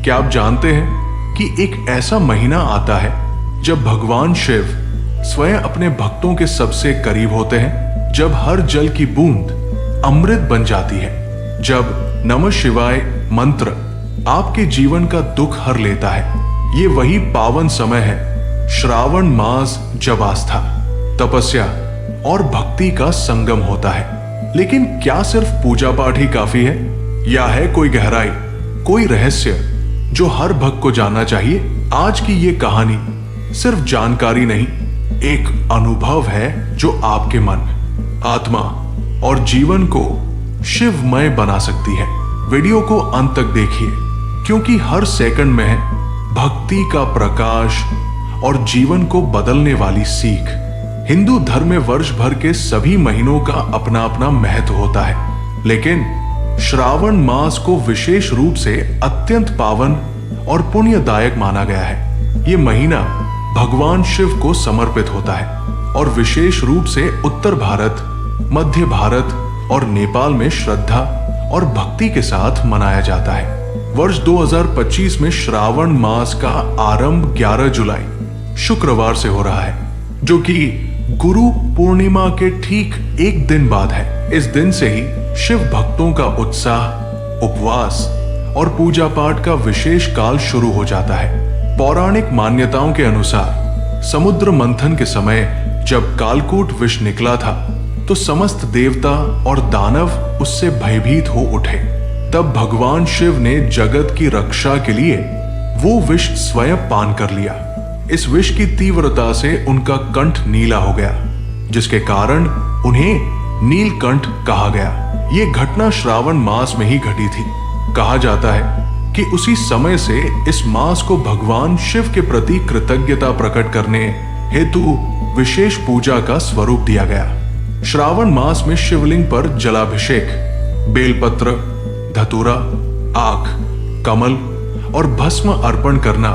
क्या आप जानते हैं कि एक ऐसा महीना आता है जब भगवान शिव स्वयं अपने भक्तों के सबसे करीब होते हैं, जब हर जल की बूंद अमृत बन जाती है, जब नमः शिवाय मंत्र आपके जीवन का दुख हर लेता है। ये वही पावन समय है, श्रावण मास, जब आस्था, तपस्या और भक्ति का संगम होता है। लेकिन क्या सिर्फ पूजा पाठ ही काफी है, या है कोई गहराई, कोई रहस्य जो हर भक्त को जानना चाहिए? आज की ये कहानी सिर्फ जानकारी नहीं, एक अनुभव है जो आपके मन, आत्मा और जीवन को शिवमय बना सकती है। वीडियो को अंत तक देखिए, क्योंकि हर सेकंड में है भक्ति का प्रकाश और जीवन को बदलने वाली सीख। हिंदू धर्म में वर्ष भर के सभी महीनों का अपना अपना महत्व होता है, लेकिन श्रावण मास को विशेष रूप से अत्यंत पावन और पुण्यदायक माना गया है। ये महीना भगवान शिव को समर्पित होता है और विशेष रूप से उत्तर भारत, मध्य भारत और नेपाल में श्रद्धा और भक्ति के साथ मनाया जाता है। वर्ष 2025 में श्रावण मास का आरंभ 11 जुलाई शुक्रवार से हो रहा है, जो कि गुरु पूर्णिमा के ठीक एक दिन बाद है। इस दिन से ही शिव भक्तों का उत्साह, उपवास और पूजा पाठ का विशेष काल शुरू हो जाता है। पौराणिक मान्यताओं के अनुसार समुद्र मंथन के समय जब कालकूट विष निकला था, तो समस्त देवता और दानव उससे भयभीत हो उठे। तब भगवान शिव ने जगत की रक्षा के लिए वो विष स्वयं पान कर लिया। इस विष की तीव्रता से उनका कंठ नीला हो गया, जिसके कारण उन्हें नीलकंठ कहा गया। ये घटना श्रावण मास में ही घटी थी। कहा जाता है कि उसी समय से इस मास को भगवान शिव के प्रति कृतज्ञता प्रकट करने हेतु विशेष पूजा का स्वरूप दिया गया। श्रावण मास में शिवलिंग पर जलाभिषेक, बेलपत्र, धतूरा, आख, कमल और भस्म अर्पण करना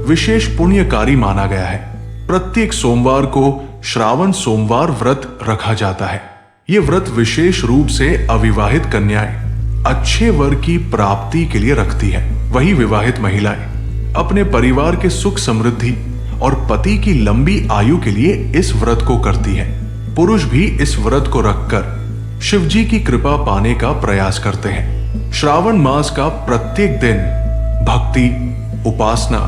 विशेष पुण्यकारी माना गया है। प्रत्येक सोमवार को श्रावण सोमवार व्रत रखा जाता है। ये व्रत विशेष रूप से अविवाहित कन्याएं अच्छे वर की प्राप्ति के लिए रखती है। वही विवाहित महिलाएं अपने परिवार के सुख समृद्धि और पति की लंबी आयु के लिए इस व्रत को करती है। पुरुष भी इस व्रत को रखकर शिव जी की कृपा पाने का प्रयास करते हैं। श्रावण मास का प्रत्येक दिन भक्ति, उपासना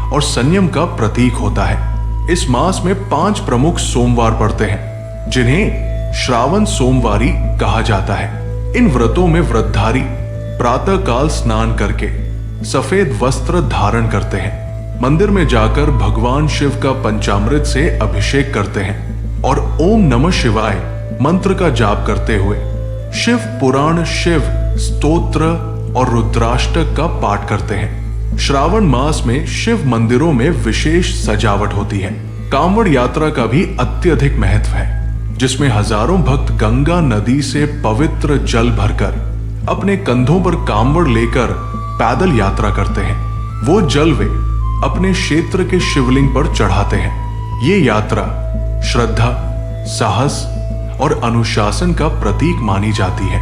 और संयम का प्रतीक होता है। इस मास में 5 प्रमुख सोमवार पड़ते हैं, जिन्हें श्रावण सोमवारी कहा जाता है। इन व्रतों में व्रतधारी प्रातः काल स्नान करके सफेद वस्त्र धारण करते हैं, मंदिर में जाकर भगवान शिव का पंचामृत से अभिषेक करते हैं और ओम नमः शिवाय मंत्र का जाप करते हुए शिव पुराण, शिव स्तोत्र और रुद्राष्टक का पाठ करते हैं। श्रावण मास में शिव मंदिरों में विशेष सजावट होती है। कांवड़ यात्रा का भी अत्यधिक महत्व है, जिसमें हजारों भक्त गंगा नदी से पवित्र जल भरकर अपने कंधों पर कांवड़ लेकर पैदल यात्रा करते हैं। वो जल वे अपने क्षेत्र के शिवलिंग पर चढ़ाते हैं। ये यात्रा श्रद्धा, साहस और अनुशासन का प्रतीक मानी जाती है।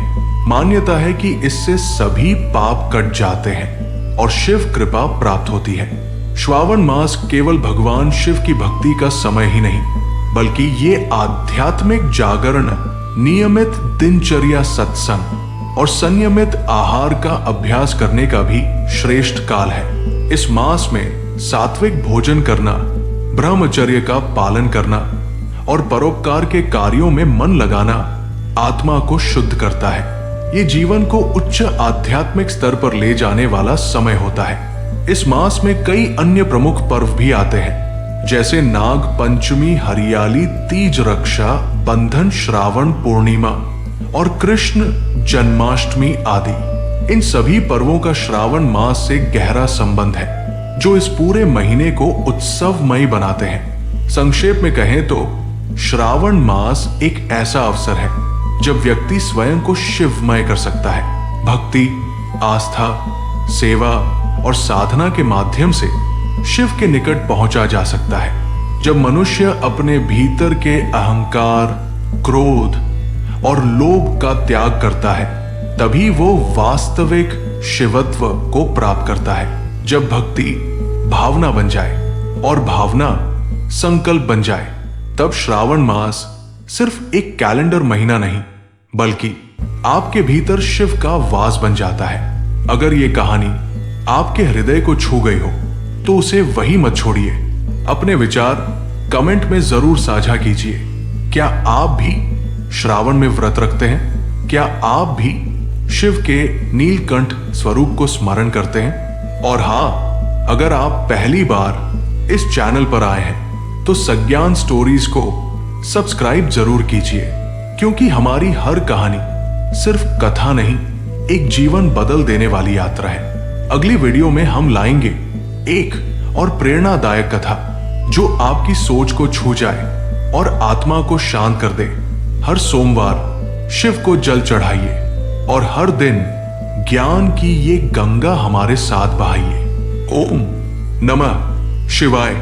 मान्यता है कि इससे सभी पाप कट जाते हैं और शिव कृपा प्राप्त होती है। श्रावण मास केवल भगवान शिव की भक्ति का समय ही नहीं, बल्कि ये आध्यात्मिक जागरण, नियमित दिनचर्या, सत्संग और संयमित आहार का अभ्यास करने का भी श्रेष्ठ काल है। इस मास में सात्विक भोजन करना, ब्रह्मचर्य का पालन करना और परोपकार के कार्यों में मन लगाना आत्मा को शुद्ध करता है। ये जीवन को उच्च आध्यात्मिक स्तर पर ले जाने वाला समय होता है। इस मास में कई अन्य प्रमुख पर्व भी आते हैं, जैसे नाग पंचमी, हरियाली तीज, रक्षा बंधन, श्रावण पूर्णिमा और कृष्ण जन्माष्टमी आदि। इन सभी पर्वों का श्रावण मास से गहरा संबंध है, जो इस पूरे महीने को उत्सवमय बनाते हैं। संक्षेप में कहें तो श्रावण मास एक ऐसा अवसर है जब व्यक्ति स्वयं को शिवमय कर सकता है। भक्ति, आस्था, सेवा और साधना के माध्यम से शिव के निकट पहुंचा जा सकता है। जब मनुष्य अपने भीतर के अहंकार, क्रोध और लोभ का त्याग करता है, तभी वो वास्तविक शिवत्व को प्राप्त करता है। जब भक्ति भावना बन जाए और भावना संकल्प बन जाए, तब श्रावण मास सिर्फ एक कैलेंडर महीना नहीं, बल्कि आपके भीतर शिव का वास बन जाता है। अगर ये कहानी आपके हृदय को छू गई हो तो उसे वही मत छोड़िए। अपने विचार कमेंट में जरूर साझा कीजिए। क्या आप भी श्रावण में व्रत रखते हैं? क्या आप भी शिव के नीलकंठ स्वरूप को स्मरण करते हैं? और हाँ, अगर आप पहली बार इस चैनल पर आए हैं तो सज्ञान स्टोरीज को सब्सक्राइब जरूर कीजिए, क्योंकि हमारी हर कहानी सिर्फ कथा नहीं, एक जीवन बदल देने वाली यात्रा है। अगली वीडियो में हम लाएंगे एक और प्रेरणादायक कथा जो आपकी सोच को छू जाए और आत्मा को शांत कर दे। हर सोमवार शिव को जल चढ़ाइए और हर दिन ज्ञान की ये गंगा हमारे साथ बहाइए। ओम नमः शिवाय।